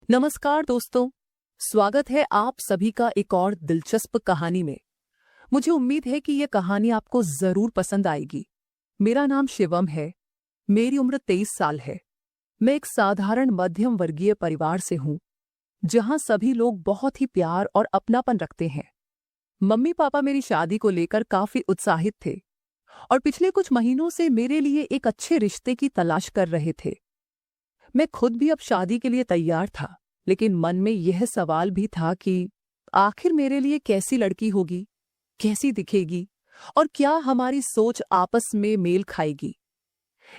नमस्कार दोस्तों, स्वागत है आप सभी का एक और दिलचस्प कहानी में। मुझे उम्मीद है कि यह कहानी आपको जरूर पसंद आएगी। मेरा नाम शिवम है। मेरी उम्र 23 साल है। मैं एक साधारण मध्यम वर्गीय परिवार से हूँ, जहाँ सभी लोग बहुत ही प्यार और अपनापन रखते हैं। मम्मी पापा मेरी शादी को लेकर काफी उत्साहित थे और पिछले कुछ महीनों से मेरे लिए एक अच्छे रिश्ते की तलाश कर रहे थे। मैं खुद भी अब शादी के लिए तैयार था, लेकिन मन में यह सवाल भी था कि आखिर मेरे लिए कैसी लड़की होगी, कैसी दिखेगी और क्या हमारी सोच आपस में मेल खाएगी।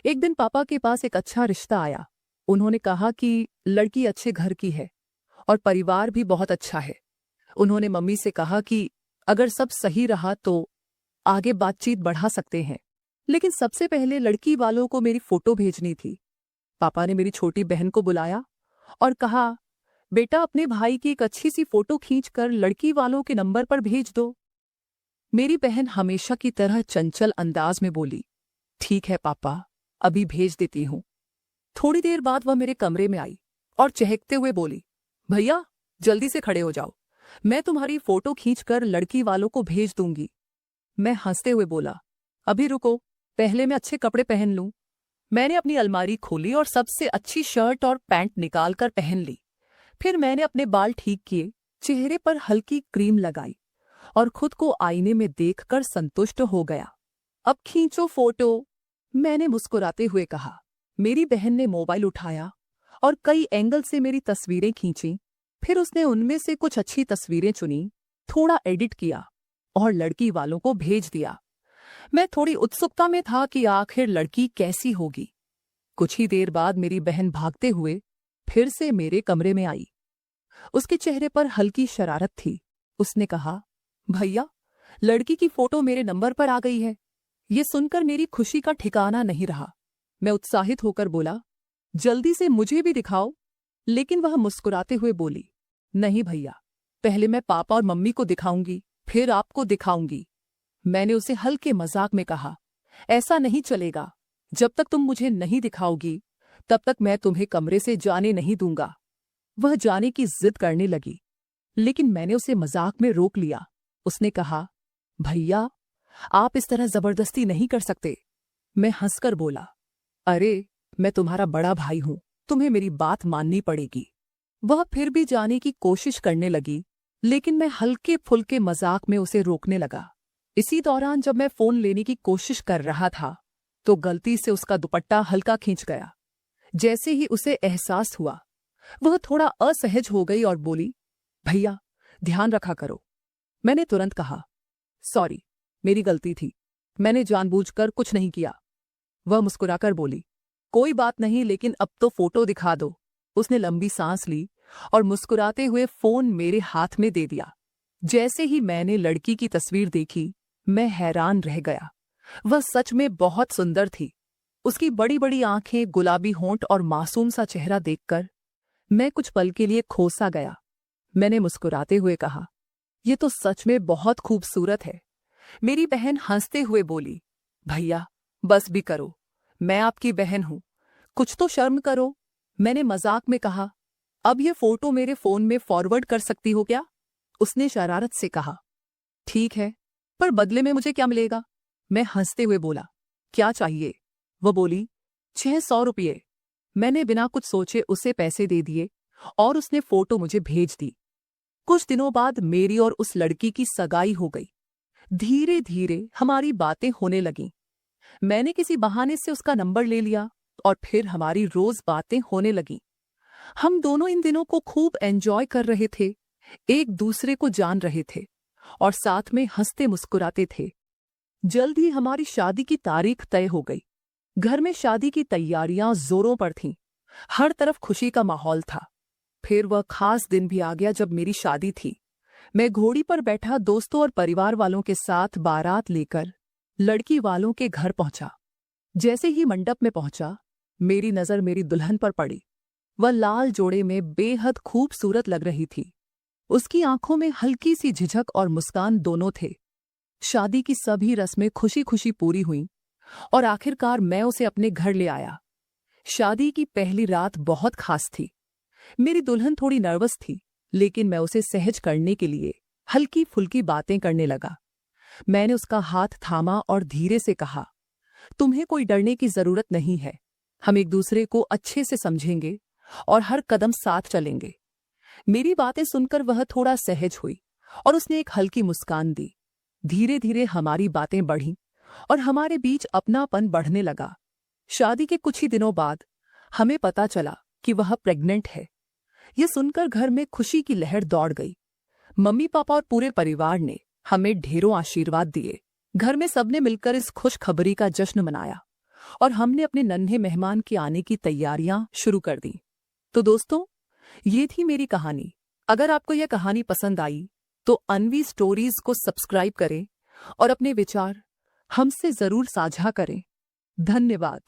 एक दिन पापा के पास एक अच्छा रिश्ता आया। उन्होंने कहा कि लड़की अच्छे घर की है और परिवार भी बहुत अच्छा है। उन्होंने मम्मी से कहा कि अगर सब सही रहा तो आगे बातचीत बढ़ा सकते हैं, लेकिन सबसे पहले लड़की वालों को मेरी फोटो भेजनी थी। पापा ने मेरी छोटी बहन को बुलाया और कहा, बेटा अपने भाई की एक अच्छी सी फोटो खींचकर लड़की वालों के नंबर पर भेज दो। मेरी बहन हमेशा की तरह चंचल अंदाज में बोली, ठीक है पापा, अभी भेज देती हूँ। थोड़ी देर बाद वह मेरे कमरे में आई और चहकते हुए बोली, भैया जल्दी से खड़े हो जाओ, मैं तुम्हारी फोटो खींचकर लड़की वालों को भेज दूंगी। मैं हंसते हुए बोला, अभी रुको, पहले मैं अच्छे कपड़े पहन लूं। मैंने अपनी अलमारी खोली और सबसे अच्छी शर्ट और पैंट निकालकर पहन ली। फिर मैंने अपने बाल ठीक किए, चेहरे पर हल्की क्रीम लगाई और खुद को आईने में देखकर संतुष्ट हो गया। अब खींचो फोटो, मैंने मुस्कुराते हुए कहा। मेरी बहन ने मोबाइल उठाया और कई एंगल से मेरी तस्वीरें खींची। फिर उसने उनमें से कुछ अच्छी तस्वीरें चुनी, थोड़ा एडिट किया और लड़की वालों को भेज दिया। मैं थोड़ी उत्सुकता में था कि आखिर लड़की कैसी होगी। कुछ ही देर बाद मेरी बहन भागते हुए फिर से मेरे कमरे में आई। उसके चेहरे पर हल्की शरारत थी। उसने कहा, भैया लड़की की फोटो मेरे नंबर पर आ गई है। ये सुनकर मेरी खुशी का ठिकाना नहीं रहा। मैं उत्साहित होकर बोला, जल्दी से मुझे भी दिखाओ। लेकिन वह मुस्कुराते हुए बोली, नहीं भैया, पहले मैं पापा और मम्मी को दिखाऊंगी, फिर आपको दिखाऊंगी। मैंने उसे हल्के मजाक में कहा, ऐसा नहीं चलेगा। जब तक तुम मुझे नहीं दिखाओगी तब तक मैं तुम्हें कमरे से जाने नहीं दूंगा। वह जाने की जिद करने लगी, लेकिन मैंने उसे मजाक में रोक लिया। उसने कहा, भैया आप इस तरह जबरदस्ती नहीं कर सकते। मैं हंसकर बोला, अरे मैं तुम्हारा बड़ा भाई हूं, तुम्हें मेरी बात माननी पड़ेगी। वह फिर भी जाने की कोशिश करने लगी, लेकिन मैं हल्के फुल्के मजाक में उसे रोकने लगा। इसी दौरान जब मैं फोन लेने की कोशिश कर रहा था तो गलती से उसका दुपट्टा हल्का खींच गया। जैसे ही उसे एहसास हुआ, वह थोड़ा असहज हो गई और बोली, भैया ध्यान रखा करो। मैंने तुरंत कहा, सॉरी, मेरी गलती थी, मैंने जानबूझकर कुछ नहीं किया। वह मुस्कुराकर बोली, कोई बात नहीं, लेकिन अब तो फोटो दिखा दो। उसने लंबी सांस ली और मुस्कुराते हुए फोन मेरे हाथ में दे दिया। जैसे ही मैंने लड़की की तस्वीर देखी, मैं हैरान रह गया। वह सच में बहुत सुंदर थी। उसकी बड़ी बड़ी आंखें, गुलाबी होंठ और मासूम सा चेहरा देखकर मैं कुछ पल के लिए खो सा गया। मैंने मुस्कुराते हुए कहा, यह तो सच में बहुत खूबसूरत है। मेरी बहन हंसते हुए बोली, भैया बस भी करो, मैं आपकी बहन हूं, कुछ तो शर्म करो। मैंने मजाक में कहा, अब यह फोटो मेरे फोन में फॉरवर्ड कर सकती हो क्या? उसने शरारत से कहा, ठीक है, पर बदले में मुझे क्या मिलेगा? मैं हंसते हुए बोला, क्या चाहिए? वह बोली, 600 रुपये। मैंने बिना कुछ सोचे उसे पैसे दे दिए और उसने फोटो मुझे भेज दी। कुछ दिनों बाद मेरी और उस लड़की की सगाई हो गई। धीरे धीरे हमारी बातें होने लगीं। मैंने किसी बहाने से उसका नंबर ले लिया और फिर हमारी रोज बातें होने लगीं। हम दोनों इन दिनों को खूब एंजॉय कर रहे थे, एक दूसरे को जान रहे थे और साथ में हंसते मुस्कुराते थे। जल्द ही हमारी शादी की तारीख तय हो गई। घर में शादी की तैयारियां जोरों पर थीं। हर तरफ खुशी का माहौल था। फिर वह खास दिन भी आ गया जब मेरी शादी थी। मैं घोड़ी पर बैठा दोस्तों और परिवार वालों के साथ बारात लेकर लड़की वालों के घर पहुंचा। जैसे ही मंडप में पहुंचा, मेरी नजर मेरी दुल्हन पर पड़ी। वह लाल जोड़े में बेहद खूबसूरत लग रही थी। उसकी आंखों में हल्की सी झिझक और मुस्कान दोनों थे। शादी की सभी रस्में खुशी खुशी पूरी हुईं और आखिरकार मैं उसे अपने घर ले आया। शादी की पहली रात बहुत खास थी। मेरी दुल्हन थोड़ी नर्वस थी, लेकिन मैं उसे सहज करने के लिए हल्की फुल्की बातें करने लगा। मैंने उसका हाथ थामा और धीरे से कहा, तुम्हें कोई डरने की जरूरत नहीं है। हम एक दूसरे को अच्छे से समझेंगे और हर कदम साथ चलेंगे। मेरी बातें सुनकर वह थोड़ा सहज हुई और उसने एक हल्की मुस्कान दी। धीरे धीरे हमारी बातें बढ़ीं और हमारे बीच अपनापन बढ़ने लगा। शादी के कुछ ही दिनों बाद हमें पता चला कि वह प्रेग्नेंट है। यह सुनकर घर में खुशी की लहर दौड़ गई। मम्मी पापा और पूरे परिवार ने हमें ढेरों आशीर्वाद दिए। घर में सबने मिलकर इस खुशखबरी का जश्न मनाया और हमने अपने नन्हे मेहमान के आने की तैयारियां शुरू कर दी। तो दोस्तों, ये थी मेरी कहानी। अगर आपको यह कहानी पसंद आई तो अनवी स्टोरीज को सब्सक्राइब करें और अपने विचार हमसे जरूर साझा करें। धन्यवाद।